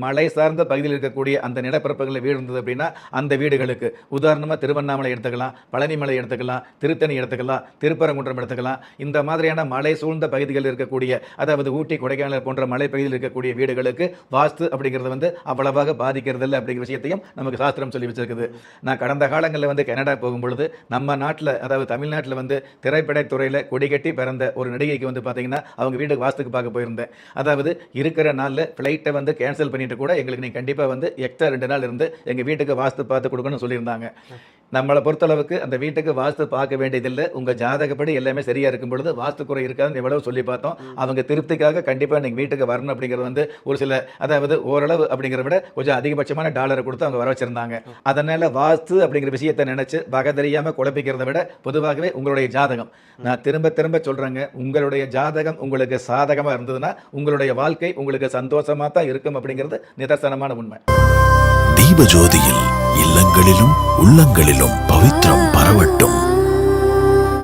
மலை சார்ந்த பகுதியில் இருக்கக்கூடிய அந்த நிலப்பரப்புகளில் வீடு இருந்தது அப்படின்னா அந்த வீடுகளுக்கு உதாரணமாக திருவண்ணாமலை எடுத்துக்கலாம், பழனிமலை எடுத்துக்கலாம், திருத்தணி எடுத்துக்கலாம், திருப்பரங்குன்றம் எடுத்துக்கலாம். இந்த மாதிரியான மலை சூழ்ந்த பகுதிகளில் இருக்கக்கூடிய, அதாவது ஊட்டி, கொடைக்கானல் போன்ற மலை பகுதியில் இருக்கக்கூடிய வீடுகளுக்கு வாஸ்து அப்படிங்கிறது அவ்வளவாக பாதிக்கிறது இல்லை அப்படிங்கிற விஷயத்தையும் நமக்கு சாஸ்திரம் சொல்லி வச்சிருக்குது. நான் கடந்த காலங்களில் கனடா போகும்பொழுது நம்ம நாட்டில், அதாவது தமிழ்நாட்டில் திரைப்படத்துறையில் கொடிகட்டி பிறந்த ஒரு நடிகைக்கு பார்த்தீங்கன்னா அவங்க வீட்டுக்கு வாஸ்துக்கு பார்க்க போயிருந்தேன். அதாவது இருக்கிற நாளில் ஃப்ளைட்டை கேன்சல் பண்ணிட்டு கூட எங்களுக்கு நீங்கள் கண்டிப்பாக எக்ஸ்ட்ரா 2 நாள் இருந்து எங்கள் வீட்டுக்கு வாஸ்து பார்த்து கொடுக்கணும்னு சொல்லியிருந்தாங்க. நம்மளை பொறுத்தளவுக்கு அந்த வீட்டுக்கு வாஸ்து பார்க்க வேண்டியதில்லை. உங்கள் ஜாதகப்படி எல்லாமே சரியாக இருக்கும் பொழுது வாஸ்து குறை இருக்காதுன்னு எவ்வளவு சொல்லி பார்த்தோம். அவங்க திருப்திக்காக கண்டிப்பாக நீங்கள் வீட்டுக்கு வரணும் அப்படிங்கிறது ஒரு சில, அதாவது ஓரளவு அப்படிங்கிறத விட கொஞ்சம் அதிகபட்சமான டாலரை கொடுத்து அவங்க வர வச்சிருந்தாங்க. அதனால வாஸ்து அப்படிங்கிற விஷயத்தை நினைச்சு வகை தெரியாமல் குழப்பிக்கிறத விட பொதுவாகவே உங்களுடைய ஜாதகம், நான் திரும்ப திரும்ப சொல்றேங்க, உங்களுடைய ஜாதகம் உங்களுக்கு சாதகமாக இருந்ததுன்னா உங்களுடைய வாழ்க்கை உங்களுக்கு சந்தோஷமா தான் இருக்கும் அப்படிங்கிறது நிதர்சனமான உண்மை. தீபஜோதியில் இல்லங்களிலும் உள்ளங்களிலும் பவித்திரம்.